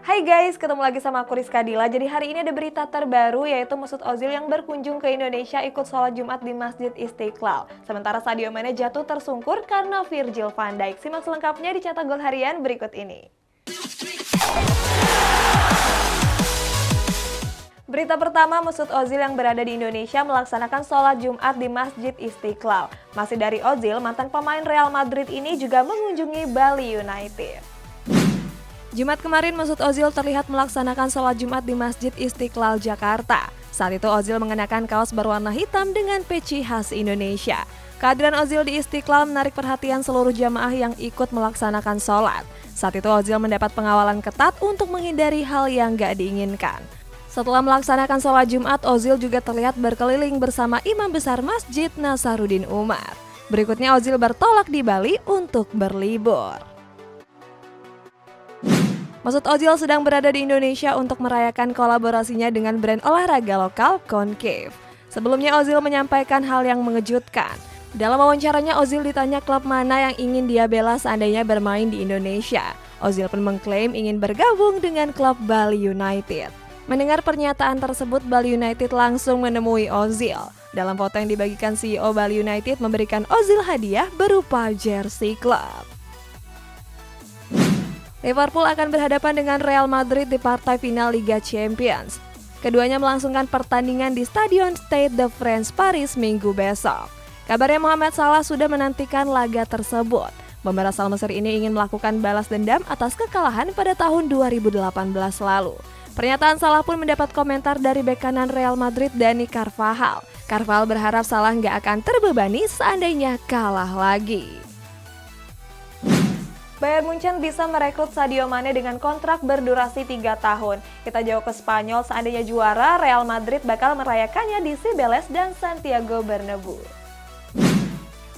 Hai guys, ketemu lagi sama aku Rizka Dila. Jadi hari ini ada berita terbaru yaitu Mesut Ozil yang berkunjung ke Indonesia ikut sholat Jumat di Masjid Istiqlal. Sementara Sadio Mane jatuh tersungkur karena Virgil van Dijk. Simak selengkapnya di Cetak Gol Harian berikut ini. Berita pertama, Mesut Ozil yang berada di Indonesia melaksanakan sholat Jumat di Masjid Istiqlal. Masih dari Ozil, mantan pemain Real Madrid ini juga mengunjungi Bali United. Jumat kemarin, Mesut Ozil terlihat melaksanakan sholat Jumat di Masjid Istiqlal, Jakarta. Saat itu Ozil mengenakan kaos berwarna hitam dengan peci khas Indonesia. Kehadiran Ozil di Istiqlal menarik perhatian seluruh jamaah yang ikut melaksanakan sholat. Saat itu Ozil mendapat pengawalan ketat untuk menghindari hal yang gak diinginkan. Setelah melaksanakan sholat Jumat, Ozil juga terlihat berkeliling bersama Imam Besar Masjid Nasaruddin Umar. Berikutnya Ozil bertolak di Bali untuk berlibur. Mesut Ozil sedang berada di Indonesia untuk merayakan kolaborasinya dengan brand olahraga lokal Concave. Sebelumnya Ozil menyampaikan hal yang mengejutkan. Dalam wawancaranya Ozil ditanya klub mana yang ingin dia bela seandainya bermain di Indonesia. Ozil pun mengklaim ingin bergabung dengan klub Bali United. Mendengar pernyataan tersebut, Bali United langsung menemui Ozil. Dalam foto yang dibagikan CEO Bali United memberikan Ozil hadiah berupa jersey klub. Liverpool akan berhadapan dengan Real Madrid di partai final Liga Champions. Keduanya melangsungkan pertandingan di Stadion Stade de France, Paris minggu besok. Kabarnya Mohamed Salah sudah menantikan laga tersebut. Pemain asal Mesir ini ingin melakukan balas dendam atas kekalahan pada tahun 2018 lalu. Pernyataan Salah pun mendapat komentar dari bek kanan Real Madrid, Dani Carvajal. Carvajal berharap Salah nggak akan terbebani seandainya kalah lagi. Bayern Munchen bisa merekrut Sadio Mane dengan kontrak berdurasi 3 tahun. Kita jauh ke Spanyol, seandainya juara, Real Madrid bakal merayakannya di Cibeles dan Santiago Bernabeu.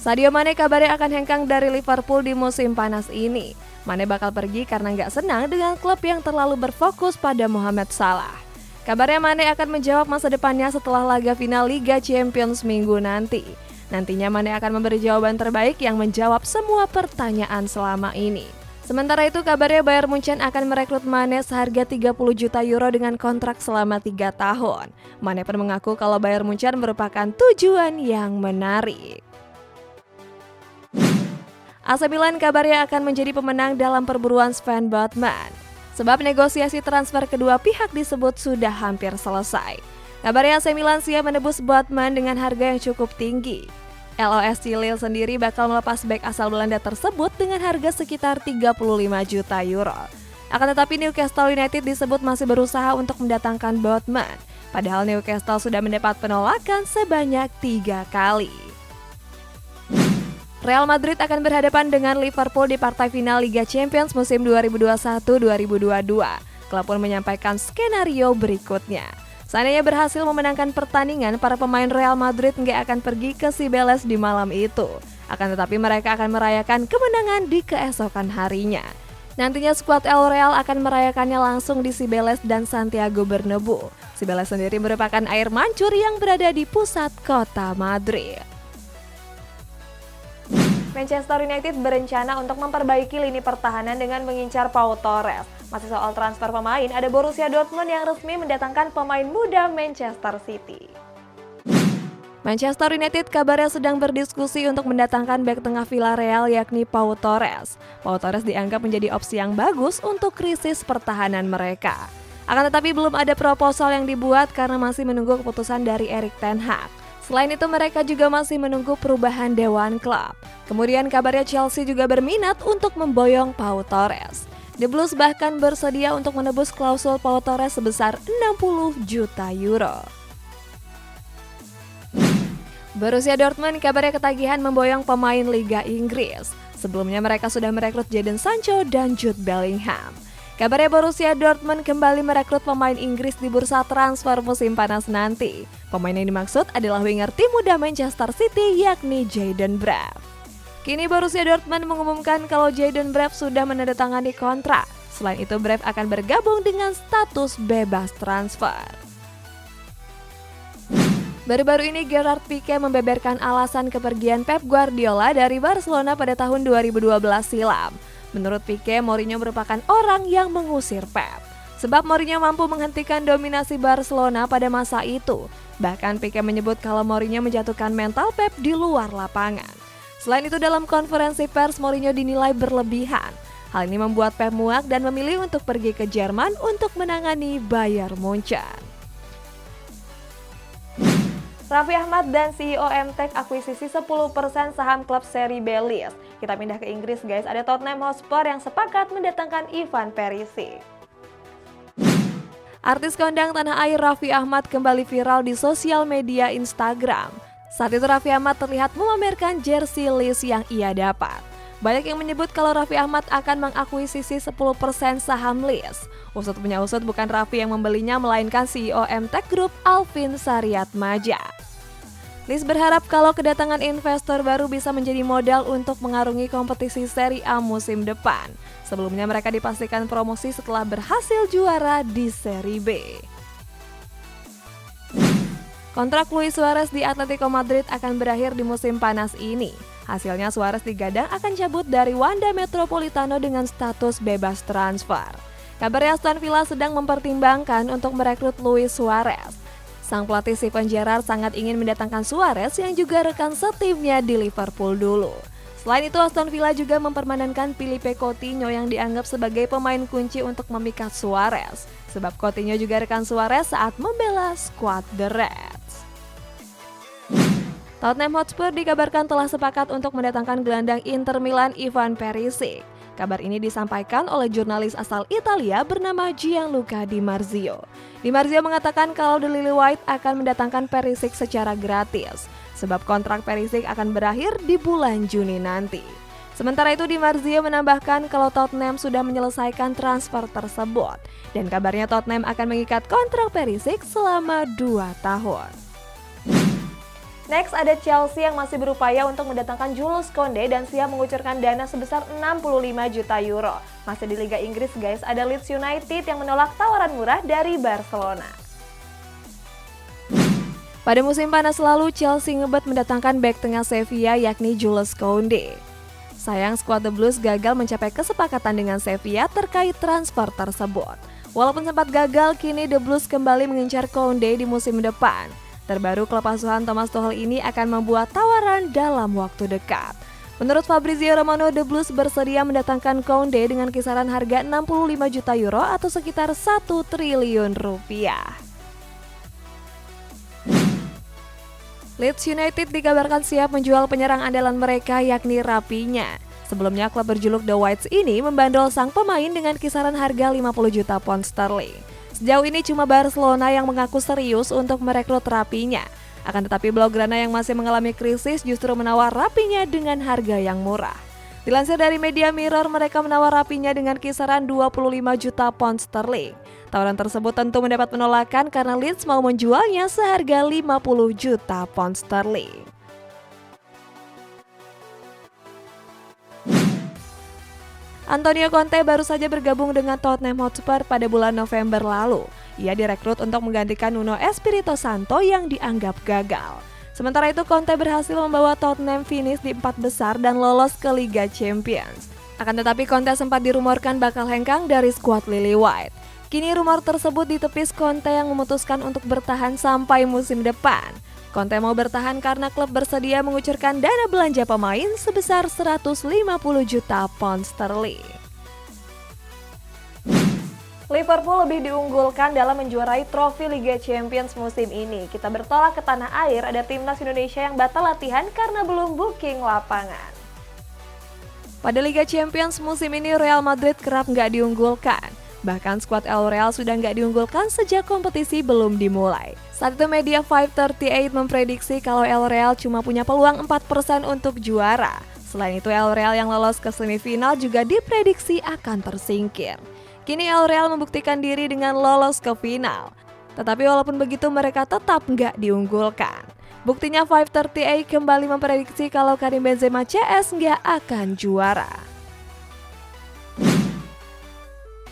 Sadio Mane kabarnya akan hengkang dari Liverpool di musim panas ini. Mane bakal pergi karena nggak senang dengan klub yang terlalu berfokus pada Mohamed Salah. Kabarnya Mane akan menjawab masa depannya setelah laga final Liga Champions minggu nanti. Nantinya Mane akan memberi jawaban terbaik yang menjawab semua pertanyaan selama ini. Sementara itu kabarnya Bayern Munchen akan merekrut Mane seharga 30 juta euro dengan kontrak selama 3 tahun. Mane pun mengaku kalau Bayern Munchen merupakan tujuan yang menarik. AC Milan kabarnya akan menjadi pemenang dalam perburuan Sven Botman. Sebab negosiasi transfer kedua pihak disebut sudah hampir selesai. Kabarnya AC Milan siap menebus Botman dengan harga yang cukup tinggi. LOSC Lille sendiri bakal melepas bek asal Belanda tersebut dengan harga sekitar 35 juta euro. Akan tetapi Newcastle United disebut masih berusaha untuk mendatangkan Botman. Padahal Newcastle sudah mendapat penolakan sebanyak 3 kali. Real Madrid akan berhadapan dengan Liverpool di partai final Liga Champions musim 2021-2022. Klub pun menyampaikan skenario berikutnya. Seandainya berhasil memenangkan pertandingan, para pemain Real Madrid nggak akan pergi ke Cibeles di malam itu. Akan tetapi mereka akan merayakan kemenangan di keesokan harinya. Nantinya skuad El Real akan merayakannya langsung di Cibeles dan Santiago Bernabeu. Cibeles sendiri merupakan air mancur yang berada di pusat kota Madrid. Manchester United berencana untuk memperbaiki lini pertahanan dengan mengincar Pau Torres. Masih soal transfer pemain, ada Borussia Dortmund yang resmi mendatangkan pemain muda Manchester City. Manchester United kabarnya sedang berdiskusi untuk mendatangkan bek tengah Villarreal yakni Pau Torres. Pau Torres dianggap menjadi opsi yang bagus untuk krisis pertahanan mereka. Akan tetapi belum ada proposal yang dibuat karena masih menunggu keputusan dari Erik ten Hag. Selain itu mereka juga masih menunggu perubahan dewan klub. Kemudian kabarnya Chelsea juga berminat untuk memboyong Pau Torres. The Blues bahkan bersedia untuk menebus klausul Pau Torres sebesar 60 juta euro. Borussia Dortmund kabarnya ketagihan memboyong pemain Liga Inggris. Sebelumnya mereka sudah merekrut Jadon Sancho dan Jude Bellingham. Kabarnya Borussia Dortmund kembali merekrut pemain Inggris di bursa transfer musim panas nanti. Pemain yang dimaksud adalah winger tim muda Manchester City yakni Jayden Braaf. Kini Borussia Dortmund mengumumkan kalau Jayden Braaf sudah menandatangani kontrak. Selain itu Braaf akan bergabung dengan status bebas transfer. Baru-baru ini Gerard Pique membeberkan alasan kepergian Pep Guardiola dari Barcelona pada tahun 2012 silam. Menurut Pique, Mourinho merupakan orang yang mengusir Pep. sebab Mourinho mampu menghentikan dominasi Barcelona pada masa itu. Bahkan Pique menyebut kalau Mourinho menjatuhkan mental Pep di luar lapangan. Selain itu dalam konferensi pers Mourinho dinilai berlebihan. Hal ini membuat Pep muak dan memilih untuk pergi ke Jerman untuk menangani Bayern Munchen. Raffi Ahmad dan CEO MTech akuisisi 10% saham klub Serie B Lille. Kita pindah ke Inggris guys, ada Tottenham Hotspur yang sepakat mendatangkan Ivan Perisic. Artis kondang tanah air Raffi Ahmad kembali viral di sosial media Instagram. Saat itu Raffi Ahmad terlihat memamerkan jersey Lille yang ia dapat. Banyak yang menyebut kalau Raffi Ahmad akan mengakuisisi 10% saham Lille. Usut punya usut bukan Raffi yang membelinya melainkan CEO MTech Group Alvin Sariatmaja. Lille berharap kalau kedatangan investor baru bisa menjadi modal untuk mengarungi kompetisi Serie A musim depan. Sebelumnya mereka dipastikan promosi setelah berhasil juara di Serie B. Kontrak Luis Suarez di Atletico Madrid akan berakhir di musim panas ini. Hasilnya Suarez digadang akan cabut dari Wanda Metropolitano dengan status bebas transfer. Kabarnya Aston Villa sedang mempertimbangkan untuk merekrut Luis Suarez. Sang pelatih Steven Gerrard sangat ingin mendatangkan Suarez yang juga rekan setimnya di Liverpool dulu. Selain itu Aston Villa juga mempermanenkan Philippe Coutinho yang dianggap sebagai pemain kunci untuk memikat Suarez. Sebab Coutinho juga rekan Suarez saat membela skuad The Reds. Tottenham Hotspur dikabarkan telah sepakat untuk mendatangkan gelandang Inter Milan Ivan Perisic. Kabar ini disampaikan oleh jurnalis asal Italia bernama Gianluca Di Marzio. Di Marzio mengatakan kalau The Lily White akan mendatangkan Perisic secara gratis, sebab kontrak Perisic akan berakhir di bulan Juni nanti. Sementara itu Di Marzio menambahkan kalau Tottenham sudah menyelesaikan transfer tersebut, dan kabarnya Tottenham akan mengikat kontrak Perisic selama 2 tahun. Next ada Chelsea yang masih berupaya untuk mendatangkan Jules Koundé dan siap mengucurkan dana sebesar 65 juta euro. Masih di Liga Inggris guys, ada Leeds United yang menolak tawaran murah dari Barcelona. Pada musim panas lalu, Chelsea ngebet mendatangkan bek tengah Sevilla yakni Jules Koundé. Sayang skuad The Blues gagal mencapai kesepakatan dengan Sevilla terkait transfer tersebut. Walaupun sempat gagal, kini The Blues kembali mengincar Koundé di musim depan. Terbaru klub asuhan Thomas Tuchel ini akan membuat tawaran dalam waktu dekat. Menurut Fabrizio Romano, The Blues bersedia mendatangkan Koundé dengan kisaran harga 65 juta euro atau sekitar 1 triliun rupiah. Leeds United dikabarkan siap menjual penyerang andalan mereka yakni Raphinha. Sebelumnya klub berjuluk The Whites ini membandol sang pemain dengan kisaran harga 50 juta pound sterling. Sejauh ini cuma Barcelona yang mengaku serius untuk merekrut Raphinha. Akan tetapi Blaugrana yang masih mengalami krisis justru menawar Raphinha dengan harga yang murah. Dilansir dari media Mirror, mereka menawar Raphinha dengan kisaran 25 juta pound sterling. Tawaran tersebut tentu mendapat penolakan karena Leeds mau menjualnya seharga 50 juta pound sterling. Antonio Conte baru saja bergabung dengan Tottenham Hotspur pada bulan November lalu. Ia direkrut untuk menggantikan Nuno Espirito Santo yang dianggap gagal. Sementara itu Conte berhasil membawa Tottenham finish di 4 besar dan lolos ke Liga Champions. Akan tetapi Conte sempat dirumorkan bakal hengkang dari skuad Lily White. Kini rumor tersebut ditepis Conte yang memutuskan untuk bertahan sampai musim depan. Conte mau bertahan karena klub bersedia mengucurkan dana belanja pemain sebesar 150 juta pound sterling. Liverpool lebih diunggulkan dalam menjuarai trofi Liga Champions musim ini. Kita bertolak ke tanah air, ada timnas Indonesia yang batal latihan karena belum booking lapangan. Pada Liga Champions musim ini Real Madrid kerap nggak diunggulkan. Bahkan skuad El Real sudah nggak diunggulkan sejak kompetisi belum dimulai. Saat itu media 538 memprediksi kalau El Real cuma punya peluang 4% untuk juara. Selain itu El Real yang lolos ke semifinal juga diprediksi akan tersingkir. Kini El Real membuktikan diri dengan lolos ke final. Tetapi walaupun begitu mereka tetap nggak diunggulkan. Buktinya 538 kembali memprediksi kalau Karim Benzema CS nggak akan juara.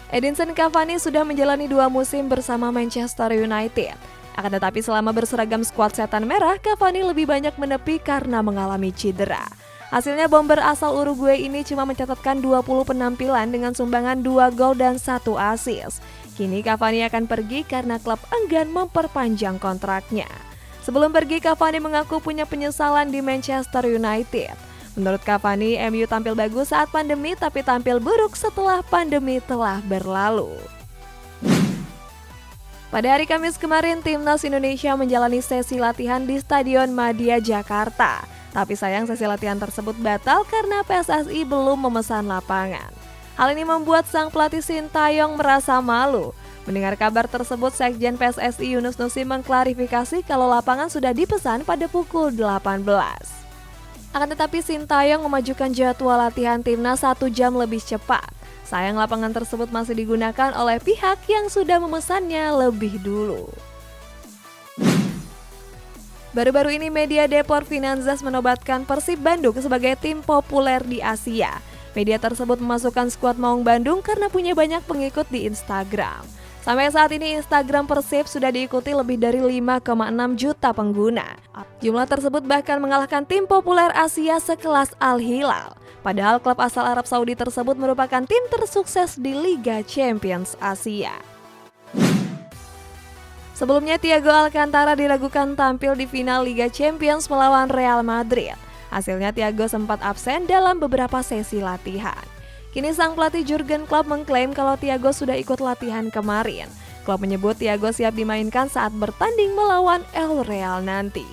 Edinson Cavani sudah menjalani 2 musim bersama Manchester United. Akan tetapi selama berseragam skuad setan merah, Cavani lebih banyak menepi karena mengalami cedera. Hasilnya bomber asal Uruguay ini cuma mencatatkan 20 penampilan dengan sumbangan 2 gol dan 1 assist. Kini Cavani akan pergi karena klub enggan memperpanjang kontraknya. Sebelum pergi, Cavani mengaku punya penyesalan di Manchester United. Menurut Cavani, MU tampil bagus saat pandemi tapi tampil buruk setelah pandemi telah berlalu. Pada hari Kamis kemarin, Timnas Indonesia menjalani sesi latihan di Stadion Madia Jakarta. Tapi sayang sesi latihan tersebut batal karena PSSI belum memesan lapangan. Hal ini membuat sang pelatih Sintayong merasa malu. Mendengar kabar tersebut, Sekjen PSSI Yunus Nusi mengklarifikasi kalau lapangan sudah dipesan pada pukul 18. Akan tetapi Sintayong memajukan jadwal latihan Timnas 1 jam lebih cepat. Sayang lapangan tersebut masih digunakan oleh pihak yang sudah memesannya lebih dulu. Baru-baru ini media Depor Finanzas menobatkan Persib Bandung sebagai tim populer di Asia. Media tersebut memasukkan skuad Maung Bandung karena punya banyak pengikut di Instagram. Sampai saat ini Instagram Persib sudah diikuti lebih dari 5,6 juta pengguna. Jumlah tersebut bahkan mengalahkan tim populer Asia sekelas Al Hilal. Padahal klub asal Arab Saudi tersebut merupakan tim tersukses di Liga Champions Asia. Sebelumnya Thiago Alcantara diragukan tampil di final Liga Champions melawan Real Madrid. Hasilnya Thiago sempat absen dalam beberapa sesi latihan. Kini sang pelatih Jurgen Klopp mengklaim kalau Thiago sudah ikut latihan kemarin. Klopp menyebut Thiago siap dimainkan saat bertanding melawan El Real nanti.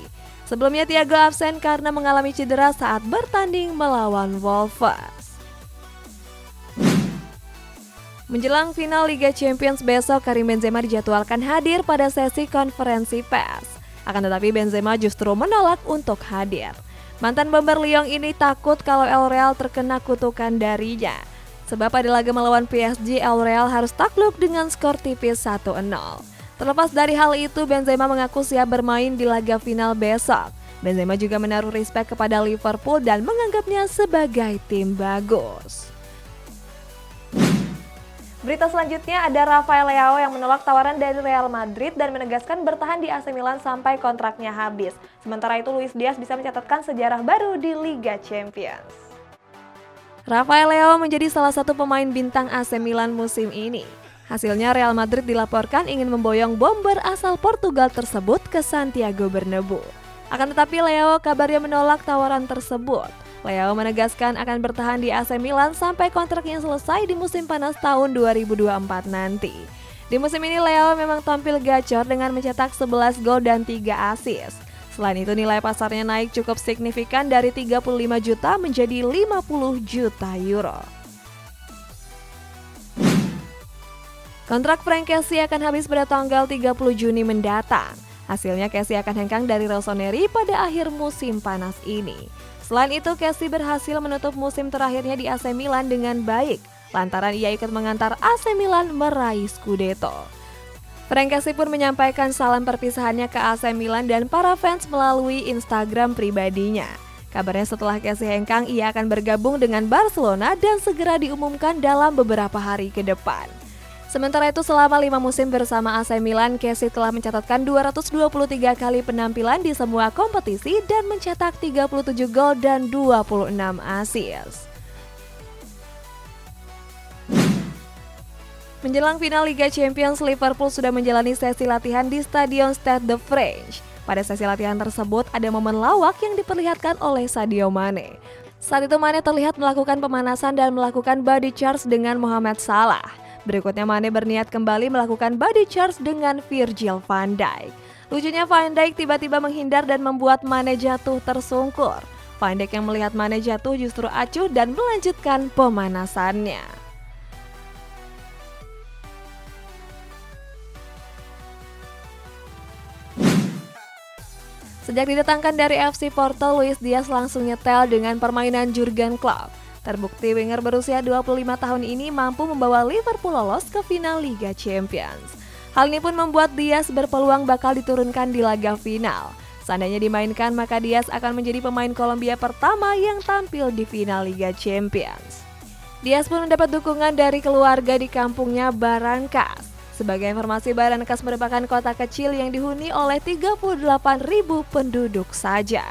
Sebelumnya Thiago absen karena mengalami cedera saat bertanding melawan Wolves. Menjelang final Liga Champions besok, Karim Benzema dijadwalkan hadir pada sesi konferensi pers. Akan tetapi Benzema justru menolak untuk hadir. Mantan bomber Lyon ini takut kalau El Real terkena kutukan darinya. Sebab pada laga melawan PSG, El Real harus takluk dengan skor tipis 1-0. Terlepas dari hal itu, Benzema mengaku siap bermain di laga final besok. Benzema juga menaruh respek kepada Liverpool dan menganggapnya sebagai tim bagus. Berita selanjutnya ada Rafael Leao yang menolak tawaran dari Real Madrid dan menegaskan bertahan di AC Milan sampai kontraknya habis. Sementara itu Luis Diaz bisa mencatatkan sejarah baru di Liga Champions. Rafael Leao menjadi salah satu pemain bintang AC Milan musim ini. Hasilnya Real Madrid dilaporkan ingin memboyong bomber asal Portugal tersebut ke Santiago Bernabeu. Akan tetapi Leao kabarnya menolak tawaran tersebut. Leao menegaskan akan bertahan di AC Milan sampai kontraknya selesai di musim panas tahun 2024 nanti. Di musim ini Leao memang tampil gacor dengan mencetak 11 gol dan 3 assist. Selain itu nilai pasarnya naik cukup signifikan dari 35 juta menjadi 50 juta euro. Kontrak Frank Kessie akan habis pada tanggal 30 Juni mendatang. Hasilnya Kessie akan hengkang dari Rossoneri pada akhir musim panas ini. Selain itu, Kessie berhasil menutup musim terakhirnya di AC Milan dengan baik, lantaran ia ikut mengantar AC Milan meraih Scudetto. Frank Kessie pun menyampaikan salam perpisahannya ke AC Milan dan para fans melalui Instagram pribadinya. Kabarnya setelah Kessie hengkang, ia akan bergabung dengan Barcelona dan segera diumumkan dalam beberapa hari ke depan. Sementara itu selama 5 musim bersama AC Milan, Kessie telah mencatatkan 223 kali penampilan di semua kompetisi dan mencetak 37 gol dan 26 assist. Menjelang final Liga Champions, Liverpool sudah menjalani sesi latihan di Stadion Stade de France. Pada sesi latihan tersebut ada momen lawak yang diperlihatkan oleh Sadio Mane. Saat itu Mane terlihat melakukan pemanasan dan melakukan body charge dengan Mohamed Salah. Berikutnya Mane berniat kembali melakukan body charge dengan Virgil van Dijk. Lucunya Van Dijk tiba-tiba menghindar dan membuat Mane jatuh tersungkur. Van Dijk yang melihat Mane jatuh justru acuh dan melanjutkan pemanasannya. Sejak didatangkan dari FC Porto, Luis Diaz langsung nyetel dengan permainan Jurgen Klopp. Terbukti winger berusia 25 tahun ini mampu membawa Liverpool lolos ke final Liga Champions. Hal ini pun membuat Diaz berpeluang bakal diturunkan di laga final. Seandainya dimainkan, maka Diaz akan menjadi pemain Kolombia pertama yang tampil di final Liga Champions. Diaz pun mendapat dukungan dari keluarga di kampungnya Barrancas. Sebagai informasi, Barrancas merupakan kota kecil yang dihuni oleh 38.000 penduduk saja.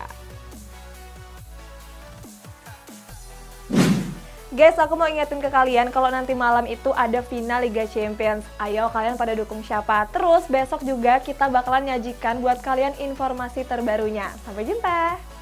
Guys, aku mau ingetin ke kalian kalau nanti malam itu ada final Liga Champions. Ayo kalian pada dukung siapa. Terus besok juga kita bakalan nyajikan buat kalian informasi terbarunya. Sampai jumpa!